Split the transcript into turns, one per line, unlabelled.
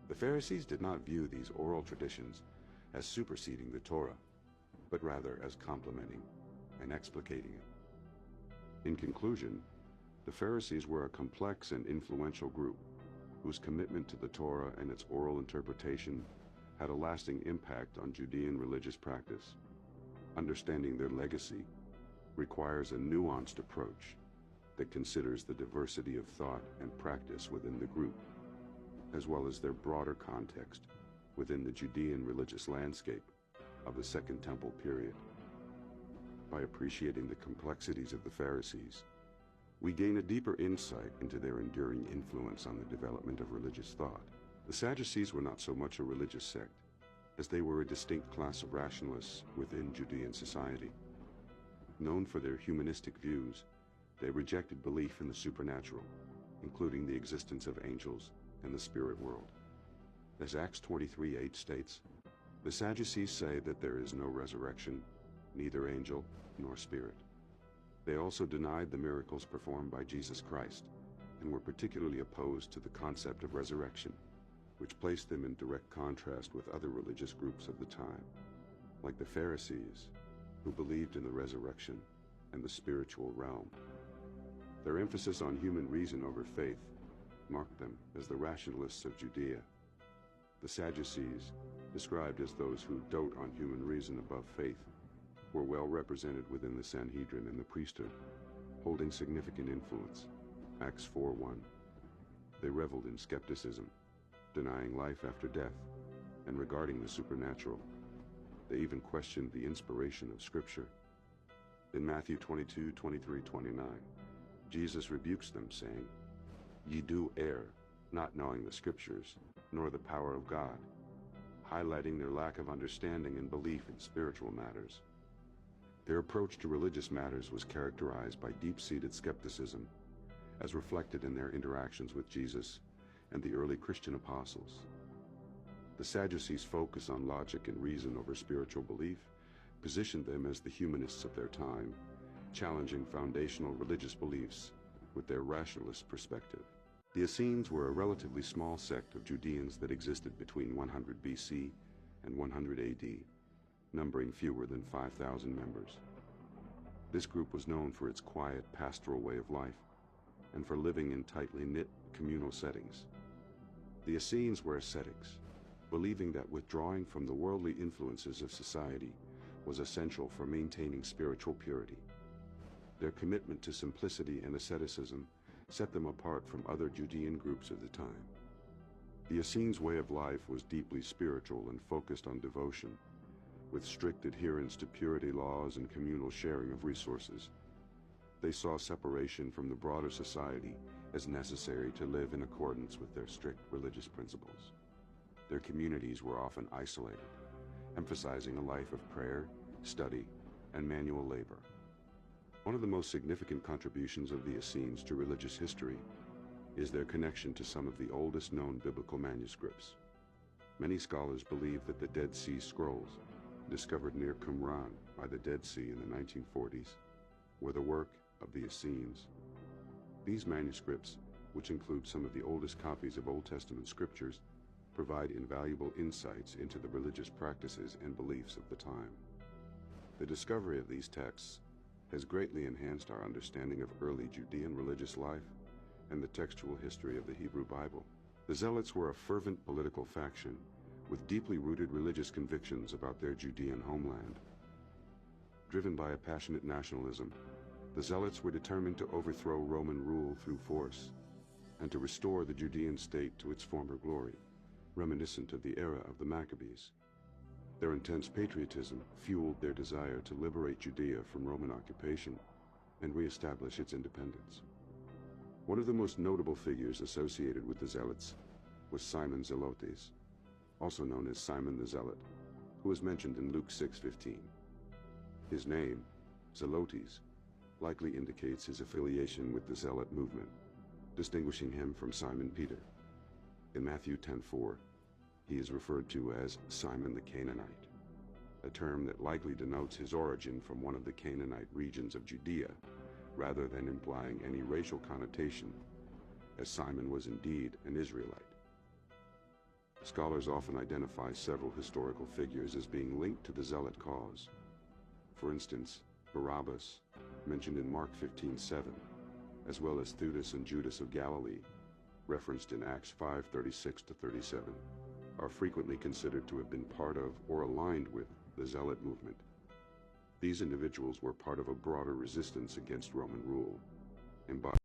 The Pharisees did not view these oral traditions as superseding the Torah, but rather as complementing and explicating it. In conclusion, the Pharisees were a complex and influential group whose commitment to the Torah and its oral interpretation had a lasting impact on Judean religious practice. Understanding their legacy requires a nuanced approach that considers the diversity of thought and practice within the group, as well as their broader context within the Judean religious landscape of the Second Temple period. By appreciating the complexities of the Pharisees, we gain a deeper insight into their enduring influence on the development of religious thought. The Sadducees were not so much a religious sect as they were a distinct class of rationalists within Judean society. Known for their humanistic views, they rejected belief in the supernatural, including the existence of angels and the spirit world. As Acts 23:8 states, the Sadducees say that there is no resurrection, neither angel nor spirit. They also denied the miracles performed by Jesus Christ and were particularly opposed to the concept of resurrection, which placed them in direct contrast with other religious groups of the time, like the Pharisees, who believed in the resurrection and the spiritual realm. Their emphasis on human reason over faith marked them as the rationalists of Judea. The Sadducees, described as those who dote on human reason above faith, were well represented within the Sanhedrin and the priesthood, holding significant influence. Acts 4:1. They reveled in skepticism, denying life after death, and regarding the supernatural. They even questioned the inspiration of Scripture. In Matthew 22:23-29, Jesus rebukes them, saying, "Ye do err, not knowing the Scriptures, nor the power of God," highlighting their lack of understanding and belief in spiritual matters. Their approach to religious matters was characterized by deep-seated skepticism, as reflected in their interactions with Jesus and the early Christian apostles. The Sadducees' focus on logic and reason over spiritual belief positioned them as the humanists of their time, challenging foundational religious beliefs with their rationalist perspective. The Essenes were a relatively small sect of Judeans that existed between 100 BC and 100 AD, numbering fewer than 5,000 members. This group was known for its quiet, pastoral way of life and for living in tightly knit communal settings. The Essenes were ascetics, believing that withdrawing from the worldly influences of society was essential for maintaining spiritual purity. Their commitment to simplicity and asceticism set them apart from other Judean groups of the time. The Essenes' way of life was deeply spiritual and focused on devotion, with strict adherence to purity laws and communal sharing of resources. They saw separation from the broader society as necessary to live in accordance with their strict religious principles. Their communities were often isolated, emphasizing a life of prayer, study, and manual labor. One of the most significant contributions of the Essenes to religious history is their connection to some of the oldest known biblical manuscripts. Many scholars believe that the Dead Sea Scrolls, discovered near Qumran by the Dead Sea in the 1940s, were the work of the Essenes. These manuscripts, which include some of the oldest copies of Old Testament scriptures, provide invaluable insights into the religious practices and beliefs of the time. The discovery of these texts has greatly enhanced our understanding of early Judean religious life and the textual history of the Hebrew Bible. The Zealots were a fervent political faction with deeply rooted religious convictions about their Judean homeland. Driven by a passionate nationalism, the Zealots were determined to overthrow Roman rule through force and to restore the Judean state to its former glory, reminiscent of the era of the Maccabees. Their intense patriotism fueled their desire to liberate Judea from Roman occupation and reestablish its independence. One of the most notable figures associated with the Zealots was Simon Zelotes, also known as Simon the Zealot, who is mentioned in Luke 6:15. His name, Zelotes, likely indicates his affiliation with the Zealot movement, distinguishing him from Simon Peter. In Matthew 10:4, he is referred to as Simon the Canaanite, a term that likely denotes his origin from one of the Canaanite regions of Judea, rather than implying any racial connotation, as Simon was indeed an Israelite. Scholars often identify several historical figures as being linked to the Zealot cause. For instance, Barabbas, mentioned in Mark 15:7, as well as Theudas and Judas of Galilee, referenced in Acts 5:36-37, are frequently considered to have been part of or aligned with the Zealot movement. These individuals were part of a broader resistance against Roman rule, embodied